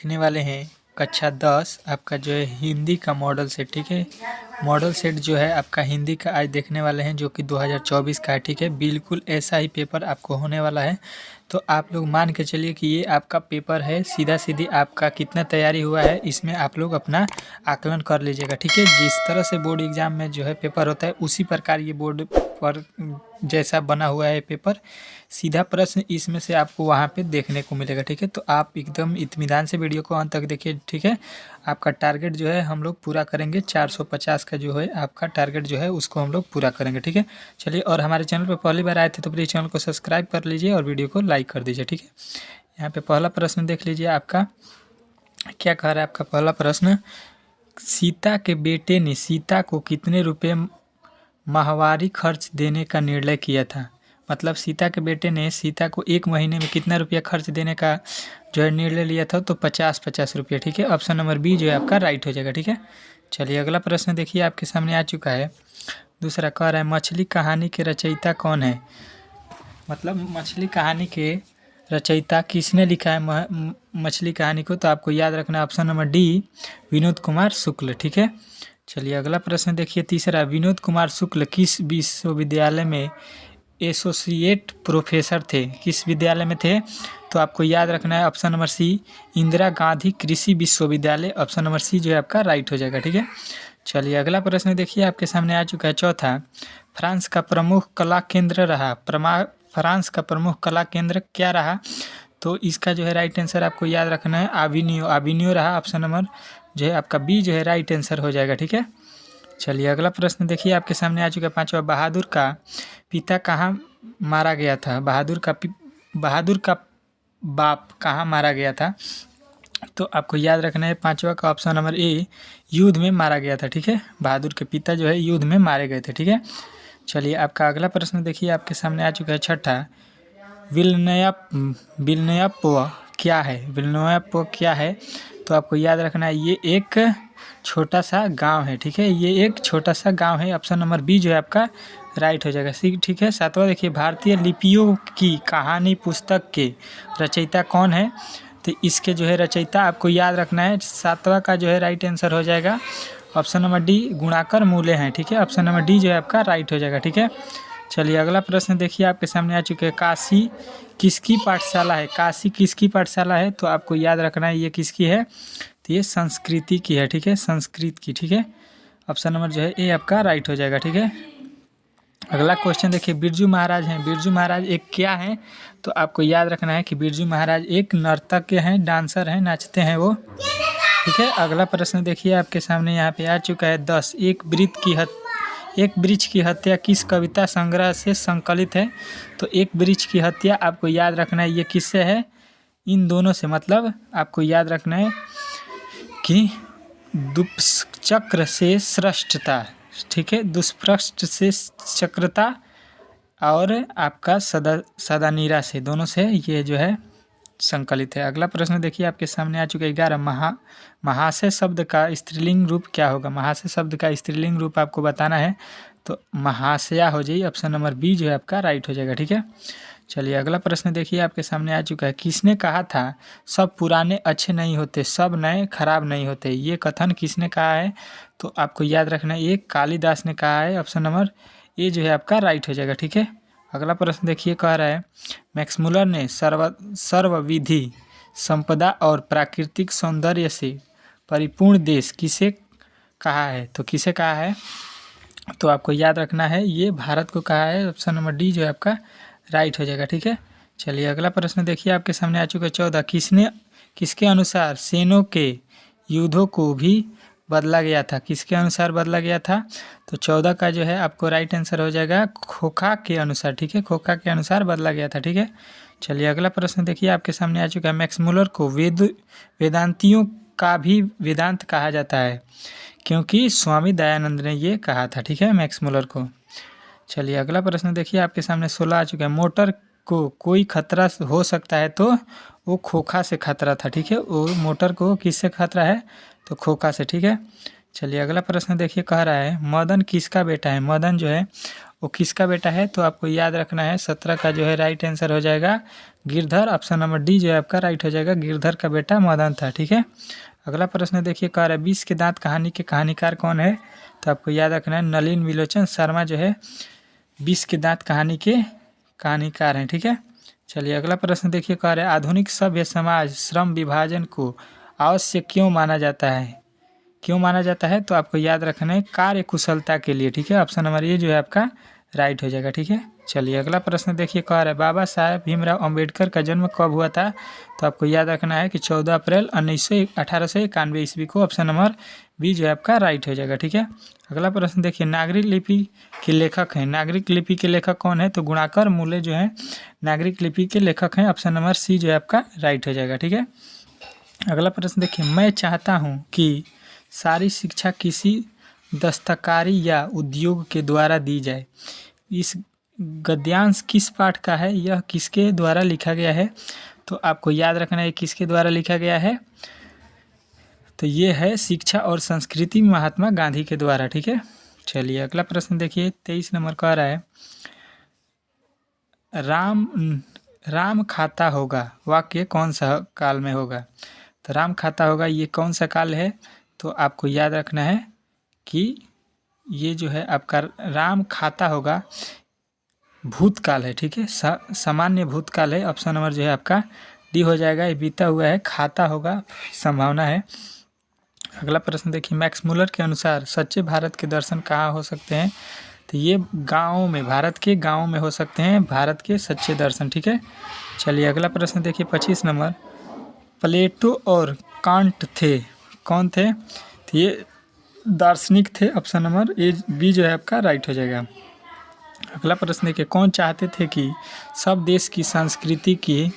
देखने वाले हैं कक्षा 10 आपका जो है हिंदी का मॉडल सेट। ठीक है, मॉडल सेट जो है आपका हिंदी का आज देखने वाले हैं जो कि 2024 का है। ठीक है, बिल्कुल ऐसा ही पेपर आपको होने वाला है। तो आप लोग मान के चलिए कि ये आपका पेपर है, सीधा सीधी आपका कितना तैयारी हुआ है इसमें आप लोग अपना आकलन कर लीजिएगा। ठीक है, जिस तरह से बोर्ड एग्जाम में जो है पेपर होता है उसी प्रकार ये बोर्ड पर जैसा बना हुआ है पेपर, सीधा प्रश्न इसमें से आपको वहाँ पे देखने को मिलेगा। ठीक है, तो आप एकदम इत्मीनान से वीडियो को अंत तक देखिए। ठीक है, आपका टारगेट जो है हम लोग पूरा करेंगे, 450 का जो है आपका टारगेट जो है उसको हम लोग पूरा करेंगे। ठीक है, चलिए, और हमारे चैनल पर पहली बार आए थे तो प्लीज़ चैनल को सब्सक्राइब कर लीजिए और वीडियो को लाइक कर दीजिए। ठीक है, यहाँ पे पहला प्रश्न देख लीजिए, आपका क्या कह रहा है। आपका पहला प्रश्न, सीता के बेटे ने सीता को कितने रुपये माहवारी खर्च देने का निर्णय किया था। मतलब सीता के बेटे ने सीता को एक महीने में कितना रुपया खर्च देने का जो है निर्णय लिया था, तो 50 रुपये। ठीक है, ऑप्शन नंबर बी जो है आपका राइट हो जाएगा। ठीक है, चलिए अगला प्रश्न देखिए, आपके सामने आ चुका है। दूसरा कह रहा है, मछली कहानी के रचयिता कौन है। मतलब मछली कहानी के रचयिता किसने लिखा है मछली कहानी को, तो आपको याद रखना है option number D, Vinod Kumar Shukla. ठीक है, चलिए अगला प्रश्न देखिए, तीसरा, विनोद कुमार शुक्ल किस विश्वविद्यालय में एसोसिएट प्रोफेसर थे। किस विद्यालय में थे, तो आपको याद रखना है option number C, Indira Gandhi Krishi Vishwavidyalaya. Option number सी जो है आपका राइट हो जाएगा। ठीक है, चलिए अगला प्रश्न देखिए, आपके सामने आ चुका है। चौथा, फ्रांस का प्रमुख कला केंद्र रहा। फ्रांस का प्रमुख कला केंद्र क्या रहा, तो इसका जो है राइट आंसर आपको याद रखना है आविनियो रहा। ऑप्शन नंबर जो है आपका बी जो है राइट आंसर हो जाएगा। ठीक है, चलिए अगला प्रश्न देखिए, आपके सामने आ चुका है। पांचवा, बहादुर का पिता कहाँ मारा गया था। बहादुर का बाप कहाँ मारा गया था, तो आपको याद रखना है पांचवा का ऑप्शन नंबर ए, युद्ध में मारा गया था। ठीक है, बहादुर के पिता जो है युद्ध में मारे गए थे। ठीक है, चलिए आपका अगला प्रश्न देखिए, आपके सामने आ चुका है। छठा, विल्नयप्प क्या है। विल्नयप्प क्या है, तो आपको याद रखना है ये एक छोटा सा गांव है। ठीक है, ये एक छोटा सा गांव है। ऑप्शन नंबर बी जो है आपका राइट हो जाएगा। ठीक है, सातवां देखिए, भारतीय लिपियों की कहानी पुस्तक के रचयिता कौन है, तो इसके जो है रचयिता आपको याद रखना है, सातवां का जो है राइट आंसर हो जाएगा ऑप्शन नंबर डी, गुणाकर मूले हैं। ठीक है, ऑप्शन नंबर डी जो है आपका राइट हो जाएगा। ठीक है, चलिए अगला प्रश्न देखिए, आपके सामने आ चुके हैं। काशी किसकी पाठशाला है। काशी किसकी पाठशाला है, तो आपको याद रखना है ये किसकी है, तो ये संस्कृति की है। ठीक है, संस्कृत की। ठीक है, ऑप्शन नंबर जो है ए आपका राइट हो जाएगा। ठीक है, अगला क्वेश्चन देखिए, बिरजू महाराज हैं। बिरजू महाराज एक क्या हैं, तो आपको याद रखना है कि बिरजू महाराज एक नर्तक हैं, डांसर हैं, नाचते हैं वो। ठीक है, अगला प्रश्न देखिए, आपके सामने यहाँ पे आ चुका है। 10, एक वृक्ष की हत्या किस कविता संग्रह से संकलित है, तो एक वृक्ष की हत्या आपको याद रखना है ये किससे है, इन दोनों से। मतलब आपको याद रखना है कि दुष्चक्र से श्रेष्ठता। ठीक है, दुष्पृष्ठ से चक्रता और आपका सदानीरा से, दोनों से ये जो है संकलित है। अगला प्रश्न देखिए, आपके सामने आ चुका है। 11, महाशय शब्द का स्त्रीलिंग रूप क्या होगा। महाशय शब्द का स्त्रीलिंग रूप आपको बताना है, तो महाशया हो जाइए। ऑप्शन नंबर बी जो है आपका राइट हो जाएगा। ठीक है, चलिए अगला प्रश्न देखिए, आपके सामने आ चुका है। किसने कहा था सब पुराने अच्छे नहीं होते, सब नए खराब नहीं होते। ये कथन किसने कहा है, तो आपको याद रखना है ये कालिदास ने कहा है। ऑप्शन नंबर ए जो है आपका राइट हो जाएगा। ठीक है, अगला प्रश्न देखिए, कह रहा है मैक्समुलर ने सर्वविधि संपदा और प्राकृतिक सौंदर्य से परिपूर्ण देश किसे कहा है, तो किसे कहा है, तो आपको याद रखना है ये भारत को कहा है। ऑप्शन नंबर डी जो है आपका राइट हो जाएगा। ठीक है, चलिए अगला प्रश्न देखिए, आपके सामने आ चुका है। 14, किसके अनुसार सेनों के युद्धों को भी बदला गया था। किसके अनुसार बदला गया था, तो 14 का जो है आपको राइट आंसर हो जाएगा खोखा के अनुसार। ठीक है, खोखा के अनुसार बदला गया था। ठीक है, चलिए अगला प्रश्न देखिए, आपके सामने आ चुका है। मैक्समुलर को वेदांतियों का भी वेदांत कहा जाता है क्योंकि स्वामी दयानंद ने ये कहा था। ठीक है, मैक्समुलर को। चलिए अगला प्रश्न देखिए, आपके सामने 16 आ चुका है। मोटर को कोई खतरा हो सकता है, तो वो खोखा से खतरा था। ठीक है, वो मोटर को किससे खतरा है, तो खोखा से। ठीक है, चलिए अगला प्रश्न देखिए, कह रहा है मदन किसका बेटा है। मदन जो है वो किसका बेटा है, तो आपको याद रखना है 17 का जो है राइट आंसर हो जाएगा गिरधर। ऑप्शन नंबर डी जो है आपका राइट हो जाएगा, गिरधर का बेटा मदन था। ठीक है, अगला प्रश्न देखिए, कह रहा है 20 के दांत कहानी के कहानीकार कौन है, तो आपको याद रखना है नलिन विलोचन शर्मा जो है 20 के दांत कहानी के कहानीकार हैं। ठीक है, चलिए अगला प्रश्न देखिए, कह रहे हैं आधुनिक सभ्य समाज श्रम विभाजन को आवश्यक क्यों माना जाता है, क्यों माना जाता है, तो आपको याद रखना है कार्य कुशलता के लिए। ठीक है, ऑप्शन नंबर ये जो है आपका राइट हो जाएगा। ठीक है, चलिए अगला प्रश्न देखिए, कह रहा है बाबा साहेब भीमराव अंबेडकर का जन्म कब हुआ था, तो आपको याद रखना है कि 14 अप्रैल 1891 ईस्वी को। ऑप्शन नंबर बी जो है आपका राइट हो जाएगा। ठीक है, अगला प्रश्न देखिए, नागरिक लिपि के लेखक हैं, नागरिक लिपि के लेखक कौन है, तो गुणाकर मूले जो है नागरिक लिपि के लेखक हैं। ऑप्शन नंबर सी जो है आपका राइट हो जाएगा। ठीक है, अगला प्रश्न देखिए, मैं चाहता हूँ कि सारी शिक्षा किसी दस्तकारी या उद्योग के द्वारा दी जाए। इस गद्यांश किस पाठ का है, यह किसके द्वारा लिखा गया है, तो आपको याद रखना है किसके द्वारा लिखा गया है, तो ये है शिक्षा और संस्कृति महात्मा गांधी के द्वारा। ठीक है, चलिए अगला प्रश्न देखिए, 23 नंबर कह रहा है राम खाता होगा वाक्य कौन सा काल में होगा, तो राम खाता होगा ये कौन सा काल है, तो आपको याद रखना है कि ये जो है आपका राम खाता होगा भूतकाल है। ठीक है, सामान्य भूतकाल है। ऑप्शन नंबर जो है आपका डी हो जाएगा, ये बीता हुआ है, खाता होगा संभावना है। अगला प्रश्न देखिए, मैक्स मुलर के अनुसार सच्चे भारत के दर्शन कहाँ हो सकते हैं, तो ये गाँव में, भारत के गाँव में हो सकते हैं भारत के सच्चे दर्शन। ठीक है, चलिए अगला प्रश्न देखिए, 25 नंबर, प्लेटो और कांट थे, कौन थे, तो ये दार्शनिक थे। ऑप्शन नंबर ए बी जो है आपका राइट हो जाएगा। अगला प्रश्न देखिए, कौन चाहते थे कि सब देश की संस्कृति की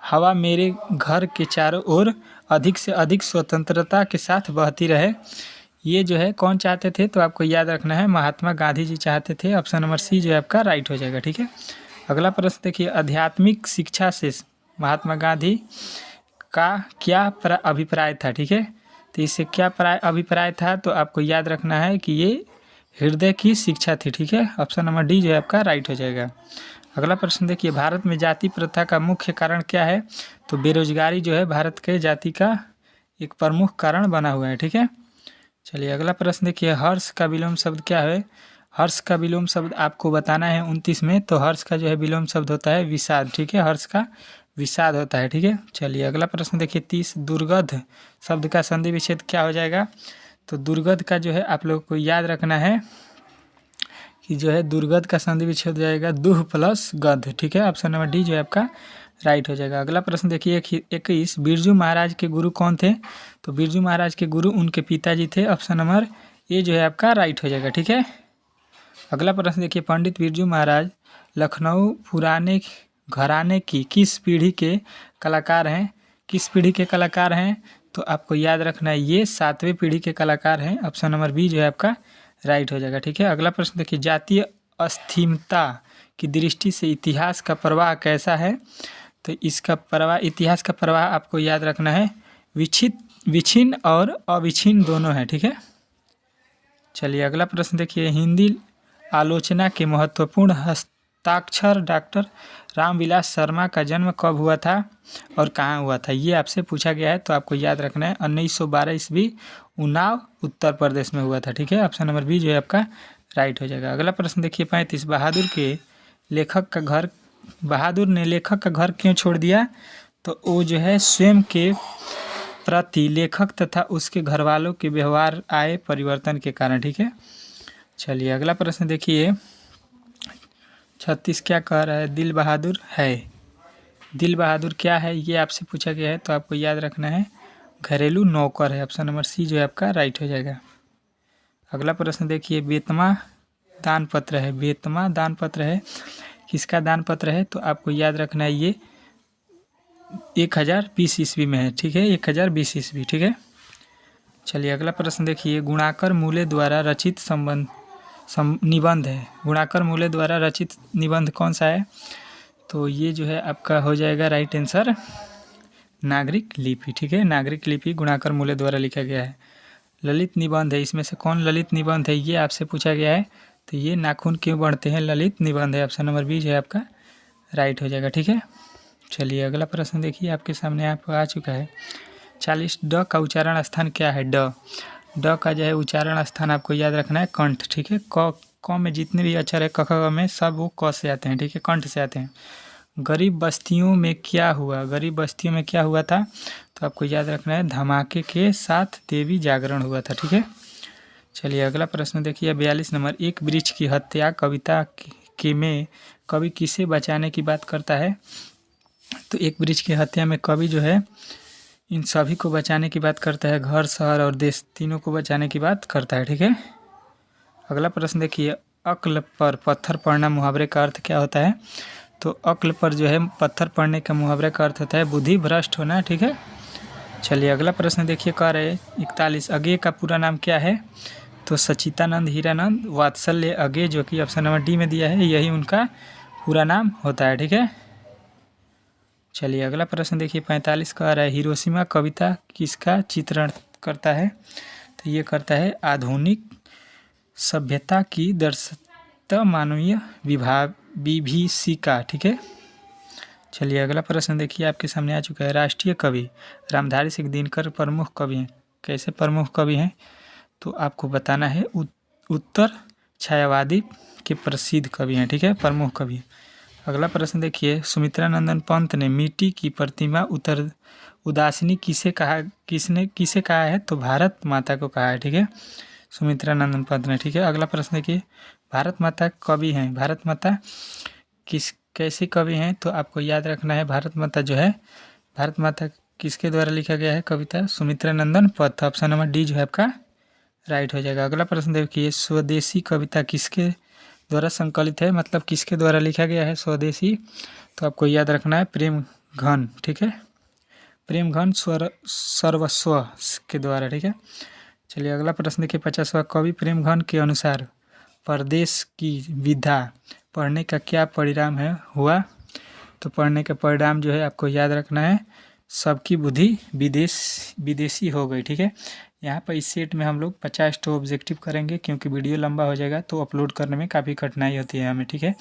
हवा मेरे घर के चारों ओर अधिक से अधिक स्वतंत्रता के साथ बहती रहे, ये जो है कौन चाहते थे, तो आपको याद रखना है महात्मा गांधी जी चाहते थे। ऑप्शन नंबर सी जो है आपका राइट हो जाएगा। ठीक है, अगला प्रश्न देखिए, आध्यात्मिक शिक्षा से महात्मा गांधी का क्या अभिप्राय था। ठीक है, तो इससे क्या अभिप्राय था, तो आपको याद रखना है कि ये हृदय की शिक्षा थी। ठीक है, ऑप्शन नंबर डी जो है आपका राइट हो जाएगा। अगला प्रश्न देखिए, भारत में जाति प्रथा का मुख्य कारण क्या है, तो बेरोजगारी जो है भारत के जाति का एक प्रमुख कारण बना हुआ है। ठीक है, चलिए अगला प्रश्न देखिए, हर्ष का विलोम शब्द क्या है, हर्ष का विलोम शब्द आपको बताना है 29 में, तो हर्ष का जो है विलोम शब्द होता है विषाद। ठीक है, हर्ष का विषाद होता है। ठीक है, चलिए अगला प्रश्न देखिए, 30 दुर्गंध शब्द का संधि विच्छेद क्या हो जाएगा, तो दुर्गंध का जो है आप लोगों को याद रखना है कि जो है दुर्गंध का संधि विच्छेद हो जाएगा दुह प्लस गंध। ठीक है, ऑप्शन नंबर डी जो है आपका राइट हो जाएगा। अगला प्रश्न देखिए, 21 बिरजू महाराज के गुरु कौन थे, तो बिरजू महाराज के गुरु उनके पिताजी थे। ऑप्शन नंबर ए जो है आपका राइट हो जाएगा। ठीक है, अगला प्रश्न देखिए, पंडित बिरजू महाराज लखनऊ पुराने घराने की किस पीढ़ी के कलाकार हैं, किस पीढ़ी के कलाकार हैं, तो आपको याद रखना है ये 7वीं पीढ़ी के कलाकार हैं। ऑप्शन नंबर बी जो है आपका राइट हो जाएगा। ठीक है, अगला प्रश्न देखिए, जातीय अस्थिरता की दृष्टि से इतिहास का प्रवाह कैसा है, तो इसका प्रवाह, इतिहास का प्रवाह आपको याद रखना है विच्छिन्न और अविच्छिन्न दोनों है। ठीक है, चलिए अगला प्रश्न देखिए, हिंदी आलोचना के महत्वपूर्ण हस्ताक्षर डॉक्टर रामविलास शर्मा का जन्म कब हुआ था और कहाँ हुआ था, ये आपसे पूछा गया है, तो आपको याद रखना है 1912 ईस्वी उन्नाव उत्तर प्रदेश में हुआ था। ठीक है, ऑप्शन नंबर बी जो है आपका राइट हो जाएगा। अगला प्रश्न देखिए, 35 बहादुर ने लेखक का घर क्यों छोड़ दिया, तो वो जो है स्वयं के प्रति लेखक तथा उसके घर वालों के व्यवहार आए परिवर्तन के कारण। ठीक है, चलिए अगला प्रश्न देखिए, 36 क्या कह रहा है, दिल बहादुर है, दिल बहादुर क्या है, ये आपसे पूछा गया है, तो आपको याद रखना है घरेलू नौकर है। ऑप्शन नंबर सी जो है आपका राइट हो जाएगा। अगला प्रश्न देखिए, बेतमा दान पत्र है, बेतमा दान पत्र है, किसका दान पत्र है, तो आपको याद रखना है ये 1020 ईस्वी में है। ठीक है, 1020 ईस्वी। ठीक है, चलिए अगला प्रश्न देखिए, गुणाकर मूले द्वारा रचित निबंध है, गुणाकर मूले द्वारा रचित निबंध कौन सा है, तो ये जो है आपका हो जाएगा राइट आंसर नागरिक लिपि। ठीक है, नागरिक लिपि गुणाकर मूले द्वारा लिखा गया है। ललित निबंध है, इसमें से कौन ललित निबंध है, ये आपसे पूछा गया है, तो ये नाखून क्यों बढ़ते हैं ललित निबंध है, ऑप्शन नंबर बी जो है आपका राइट हो जाएगा। ठीक है, चलिए अगला प्रश्न देखिए आपके सामने आप आ चुका है। 40 ड का उच्चारण स्थान क्या है? ड का जो है उच्चारण स्थान आपको याद रखना है कंठ। ठीक है, क में जितने भी अक्षर है क ख में सब वो क से आते हैं। ठीक है, कंठ से आते हैं। गरीब बस्तियों में क्या हुआ? गरीब बस्तियों में क्या हुआ था? तो आपको याद रखना है धमाके के साथ देवी जागरण हुआ था। ठीक है, चलिए अगला प्रश्न देखिए 42 नंबर। एक वृक्ष की हत्या कविता के में कवि किसे बचाने की बात करता है? तो एक वृक्ष की हत्या में कवि जो है इन सभी को बचाने की बात करता है, घर शहर और देश तीनों को बचाने की बात करता है। ठीक है, अगला प्रश्न देखिए अक्ल पर पत्थर पड़ना मुहावरे का अर्थ क्या होता है? तो अक्ल पर जो है पत्थर पड़ने का मुहावरे का अर्थ होता है बुद्धि भ्रष्ट होना। ठीक है, चलिए अगला प्रश्न देखिए कह रहे 41 अज्ञेय का पूरा नाम क्या है? तो सच्चिदानंद हीरानंद वात्सल्य अज्ञेय जो कि ऑप्शन नंबर डी में दिया है, यही उनका पूरा नाम होता है। ठीक है, चलिए अगला प्रश्न देखिए 45 का आ रहा है हिरोशिमा कविता किसका चित्रण करता है? तो ये करता है आधुनिक सभ्यता की दर्शत मानवीय विभीषिका। ठीक है, चलिए अगला प्रश्न देखिए आपके सामने आ चुका है। राष्ट्रीय कवि रामधारी सिंह दिनकर प्रमुख कवि हैं। कैसे प्रमुख कवि हैं? तो आपको बताना है उत्तर छायावादी के प्रसिद्ध कवि हैं। ठीक है, प्रमुख कवि। अगला प्रश्न देखिए सुमित्रा नंदन पंत ने मिट्टी की प्रतिमा उदासीनी किसे कहा है? तो भारत माता को कहा है। ठीक है, सुमित्रा नंदन पंत ने। ठीक है, अगला प्रश्न देखिए भारत माता कवि हैं। भारत माता कैसे कवि हैं? तो आपको याद रखना है भारत माता जो है, भारत माता किसके द्वारा लिखा गया है कविता? सुमित्रा नंदन पंत, ऑप्शन नंबर डी जो है आपका राइट हो जाएगा। अगला प्रश्न देखिए स्वदेशी कविता किसके द्वारा संकलित है, मतलब किसके द्वारा लिखा गया है स्वदेशी? तो आपको याद रखना है प्रेम घन। ठीक है, प्रेम घन सर्वस्व के द्वारा। ठीक है, चलिए अगला प्रश्न देखिए 50वां कवि प्रेम घन के अनुसार परदेश की विधा पढ़ने का क्या परिणाम है हुआ? तो पढ़ने का परिणाम जो है आपको याद रखना है सबकी बुद्धि विदेशी हो गई। ठीक है, यहाँ पर इस सेट में हम लोग 50 तो ऑब्जेक्टिव करेंगे क्योंकि वीडियो लंबा हो जाएगा तो अपलोड करने में काफ़ी कठिनाई होती है हमें। ठीक है,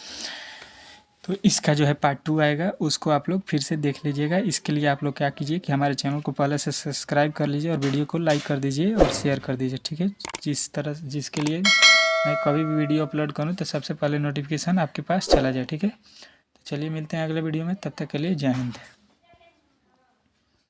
तो इसका जो है पार्ट 2 आएगा, उसको आप लोग फिर से देख लीजिएगा। इसके लिए आप लोग क्या कीजिए कि हमारे चैनल को पहले से सब्सक्राइब कर लीजिए और वीडियो को लाइक कर दीजिए और शेयर कर दीजिए। ठीक है, जिसके लिए मैं कभी भी वीडियो अपलोड करूँ तो सबसे पहले नोटिफिकेशन आपके पास चला जाए। ठीक है, तो चलिए मिलते हैं अगले वीडियो में, तब तक के लिए जय हिंद।